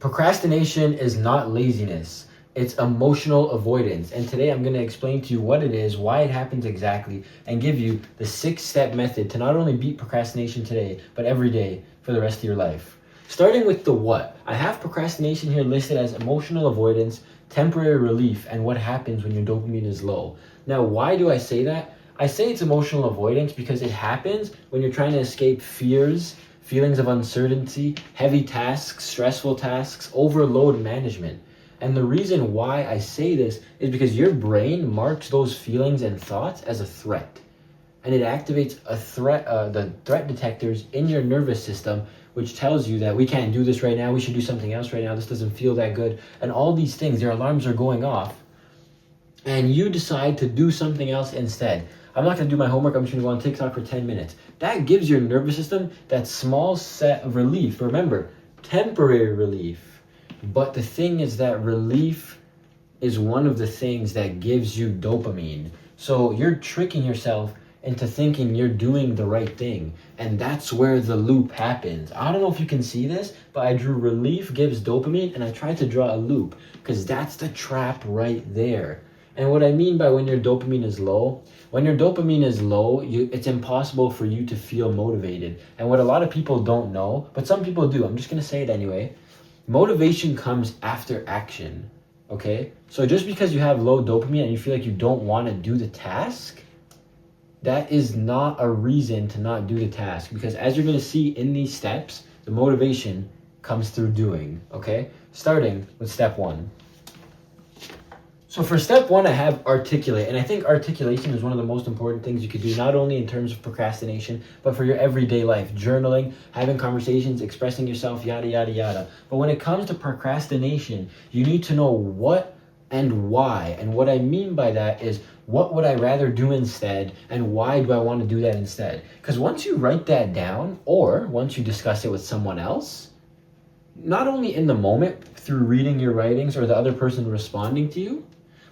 Procrastination is not laziness. It's emotional avoidance. And today I'm going to explain to you what it is, why it happens exactly, and give you the 6-step method to not only beat procrastination today, but every day for the rest of your life. Starting with the what. I have procrastination here listed as emotional avoidance, temporary relief, and what happens when your dopamine is low. Now, why do I say that? I say it's emotional avoidance because it happens when you're trying to escape fears, feelings of uncertainty, heavy tasks, stressful tasks, overload management. And the reason why I say this is because your brain marks those feelings and thoughts as a threat. And it activates the threat detectors in your nervous system, which tells you that we can't do this right now, we should do something else right now, this doesn't feel that good. And all these things, their alarms are going off. And you decide to do something else instead. I'm not going to do my homework, I'm just going to go on TikTok for 10 minutes. That gives your nervous system that small set of relief. Remember, temporary relief. But the thing is that relief is one of the things that gives you dopamine. So you're tricking yourself into thinking you're doing the right thing. And that's where the loop happens. I don't know if you can see this, but I drew relief gives dopamine, and I tried to draw a loop because that's the trap right there. And what I mean by when your dopamine is low, it's impossible for you to feel motivated. And what a lot of people don't know, but some people do, I'm just going to say it anyway, motivation comes after action, okay? So just because you have low dopamine and you feel like you don't want to do the task, that is not a reason to not do the task. Because as you're going to see in these steps, the motivation comes through doing, okay? Starting with step 1. So for step 1, I have articulate. And I think articulation is one of the most important things you could do, not only in terms of procrastination, but for your everyday life. Journaling, having conversations, expressing yourself, yada, yada, yada. But when it comes to procrastination, you need to know what and why. And what I mean by that is, what would I rather do instead, and why do I want to do that instead? Because once you write that down, or once you discuss it with someone else, not only in the moment through reading your writings or the other person responding to you,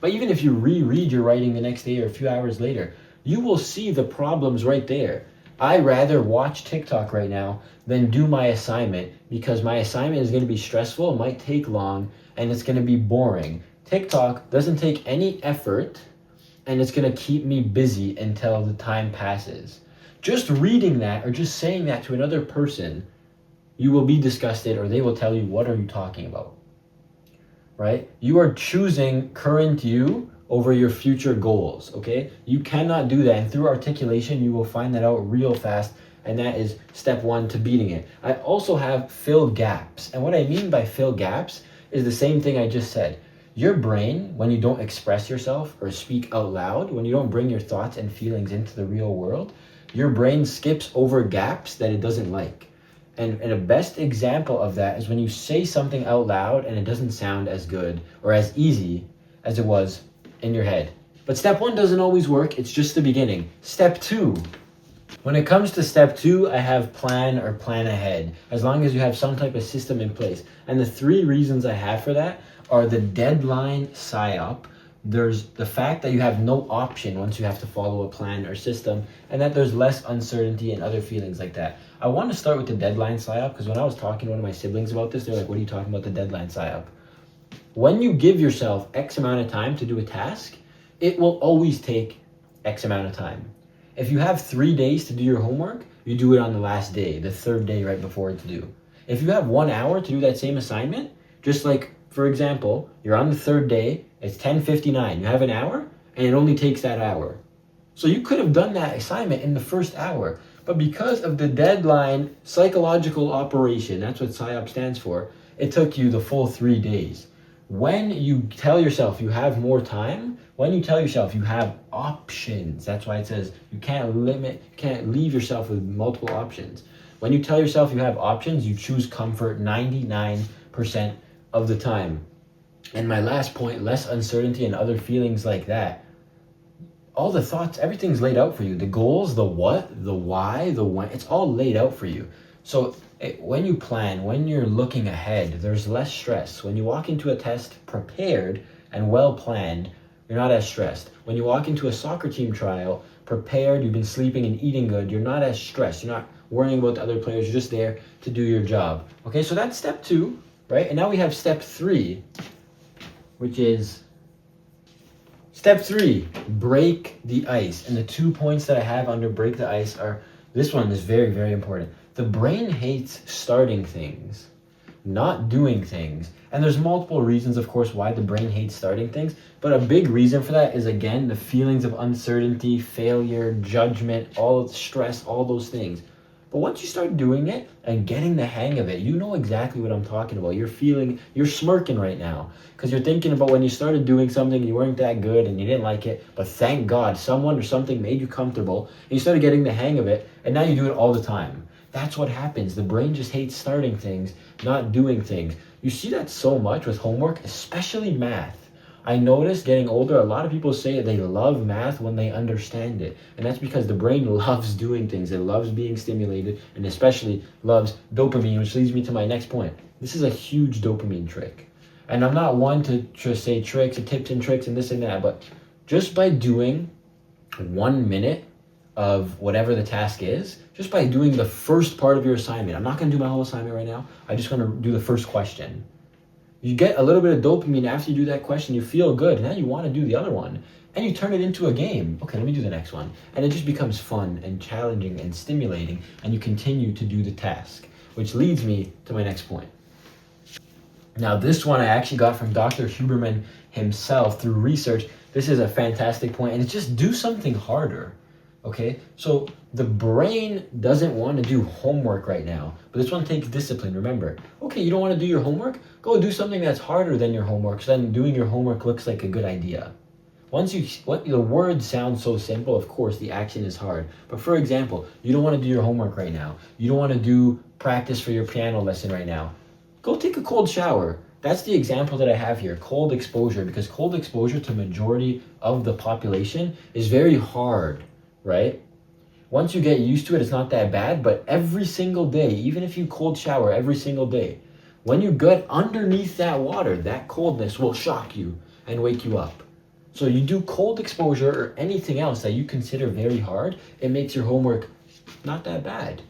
but even if you reread your writing the next day or a few hours later, you will see the problems right there. I rather watch TikTok right now than do my assignment because my assignment is going to be stressful, it might take long, and it's going to be boring. TikTok doesn't take any effort, and it's going to keep me busy until the time passes. Just reading that or just saying that to another person, you will be disgusted, or they will tell you, what are you talking about? Right? You are choosing current you over your future goals, okay? You cannot do that. And through articulation, you will find that out real fast. And that is step 1 to beating it. I also have fill gaps. And what I mean by fill gaps is the same thing I just said. Your brain, when you don't express yourself or speak out loud, when you don't bring your thoughts and feelings into the real world, your brain skips over gaps that it doesn't like. And the best example of that is when you say something out loud and it doesn't sound as good or as easy as it was in your head. But step 1 doesn't always work. It's just the beginning. Step 2. When it comes to step 2, I have plan or plan ahead, as long as you have some type of system in place. And the 3 reasons I have for that are the deadline psyop. There's the fact that you have no option once you have to follow a plan or system, and that there's less uncertainty and other feelings like that. I want to start with the deadline psyop because when I was talking to one of my siblings about this, they're like, what are you talking about, the deadline psyop? When you give yourself X amount of time to do a task, it will always take X amount of time. If you have 3 days to do your homework, you do it on the last day, the 3rd day right before it's due. If you have 1 hour to do that same assignment, just like, for example, you're on the 3rd day, it's 10:59, you have an hour, and it only takes that hour. So you could have done that assignment in the first hour, but because of the deadline psychological operation, that's what PSYOP stands for, it took you the full 3 days. When you tell yourself you have more time, when you tell yourself you have options, that's why it says you can't leave yourself with multiple options. When you tell yourself you have options, you choose comfort 99% of the time. And my last point, less uncertainty and other feelings like that. All the thoughts, everything's laid out for you. The goals, the what, the why, the when, it's all laid out for you. So when you plan, when you're looking ahead, there's less stress. When you walk into a test prepared and well planned, you're not as stressed. When you walk into a soccer team trial prepared, you've been sleeping and eating good, you're not as stressed. You're not worrying about the other players, you're just there to do your job. Okay, so that's step 2. right? And now we have step 3, which is step 3, break the ice. And the 2 points that I have under break the ice are, this one is very, very important. The brain hates starting things, not doing things. And there's multiple reasons, of course, why the brain hates starting things. But a big reason for that is, again, the feelings of uncertainty, failure, judgment, all of the stress, all those things. But once you start doing it and getting the hang of it, you know exactly what I'm talking about. You're smirking right now because you're thinking about when you started doing something, you weren't that good and you didn't like it, but thank God someone or something made you comfortable and you started getting the hang of it, and now you do it all the time. That's what happens. The brain just hates starting things, not doing things. You see that so much with homework, especially math. I noticed getting older, a lot of people say they love math when they understand it. And that's because the brain loves doing things. It loves being stimulated, and especially loves dopamine, which leads me to my next point. This is a huge dopamine trick. And I'm not one to just say tricks and tips and tricks and this and that, but just by doing 1 minute of whatever the task is, just by doing the first part of your assignment. I'm not going to do my whole assignment right now. I'm just going to do the first question. You get a little bit of dopamine after you do that question. You feel good. Now you want to do the other one. And you turn it into a game. Okay, let me do the next one. And it just becomes fun and challenging and stimulating. And you continue to do the task. Which leads me to my next point. Now, this one I actually got from Dr. Huberman himself through research. This is a fantastic point. And it's just do something harder. Okay, so the brain doesn't want to do homework right now, but this one takes discipline. Remember, okay, you don't want to do your homework? Go do something that's harder than your homework, so then doing your homework looks like a good idea. The words sound so simple, of course, the action is hard. But for example, you don't want to do your homework right now. You don't want to do practice for your piano lesson right now. Go take a cold shower. That's the example that I have here, cold exposure, because cold exposure to majority of the population is very hard. Right? Once you get used to it, it's not that bad, but every single day, even if you cold shower every single day, when you get underneath that water, that coldness will shock you and wake you up. So you do cold exposure or anything else that you consider very hard, it makes your homework not that bad.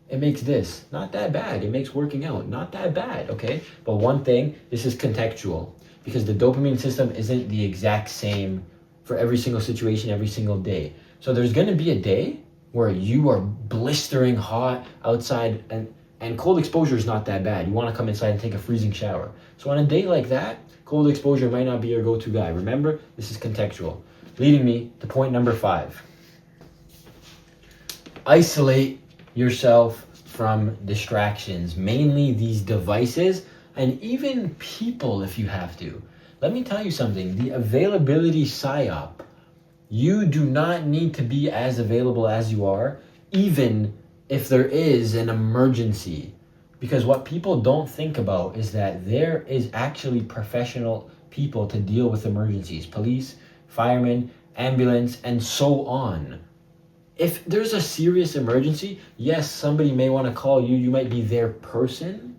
It makes this not that bad. It makes working out not that bad, okay? But one thing, this is contextual, because the dopamine system isn't the exact same for every single situation, every single day. So there's going to be a day where you are blistering hot outside, and cold exposure is not that bad. You want to come inside and take a freezing shower. So on a day like that, cold exposure might not be your go-to guy. Remember, this is contextual. Leading me to point number 5. Isolate yourself from distractions, mainly these devices and even people if you have to. Let me tell you something. The availability psyop. You do not need to be as available as you are, even if there is an emergency. Because what people don't think about is that there is actually professional people to deal with emergencies. Police, firemen, ambulance, and so on. If there's a serious emergency, yes, somebody may want to call you. You might be their person.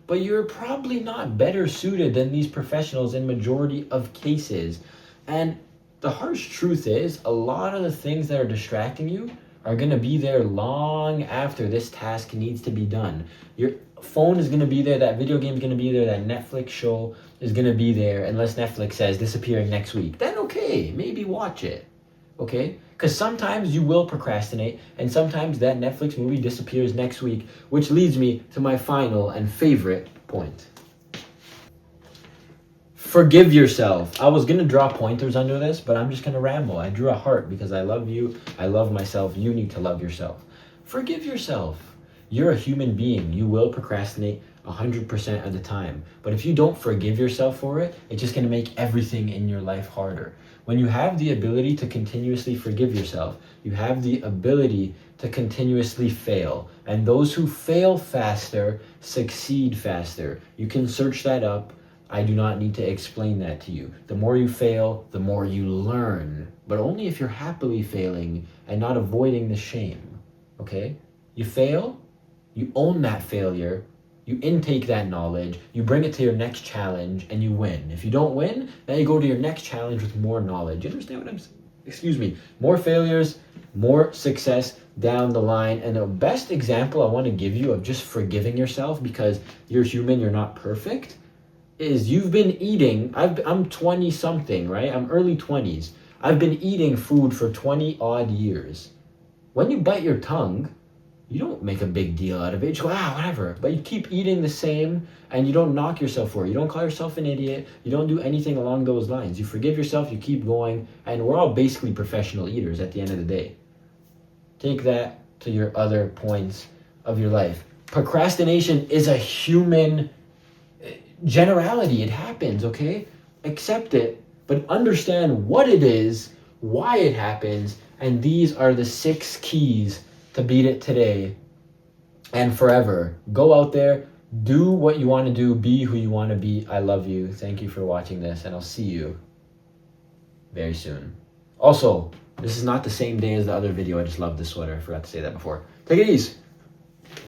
But you're probably not better suited than these professionals in majority of cases. And the harsh truth is, a lot of the things that are distracting you are going to be there long after this task needs to be done. Your phone is going to be there, that video game is going to be there, that Netflix show is going to be there, unless Netflix says disappearing next week. Then okay, maybe watch it, okay? Because sometimes you will procrastinate, and sometimes that Netflix movie disappears next week, which leads me to my final and favorite point. Forgive yourself. I was going to draw pointers under this, but I'm just going to ramble. I drew a heart because I love you. I love myself. You need to love yourself. Forgive yourself. You're a human being. You will procrastinate 100% of the time. But if you don't forgive yourself for it, it's just going to make everything in your life harder. When you have the ability to continuously forgive yourself, you have the ability to continuously fail. And those who fail faster succeed faster. You can search that up. I do not need to explain that to you. The more you fail, the more you learn. But only if you're happily failing and not avoiding the shame. Okay? You fail, you own that failure, you intake that knowledge, you bring it to your next challenge, and you win. If you don't win, then you go to your next challenge with more knowledge. You understand what I'm saying? More failures, more success, down the line. And the best example I want to give you of just forgiving yourself, because you're human, you're not perfect, is you've been eating, I'm 20 something, right? I'm early 20s. I've been eating food for 20 odd years. When you bite your tongue, you don't make a big deal out of it. You just go, whatever. But you keep eating the same, and you don't knock yourself for it. You don't call yourself an idiot. You don't do anything along those lines. You forgive yourself, you keep going, and we're all basically professional eaters at the end of the day. Take that to your other points of your life. Procrastination is a human generality. It happens, okay? Accept it, but understand what it is, why it happens, and these are the 6 keys to beat it today and forever. Go out there, do what you want to do, be who you want to be. I love you. Thank you for watching this, and I'll see you very soon. Also, this is not the same day as the other video. I just love this sweater. I forgot to say that before. Take it easy.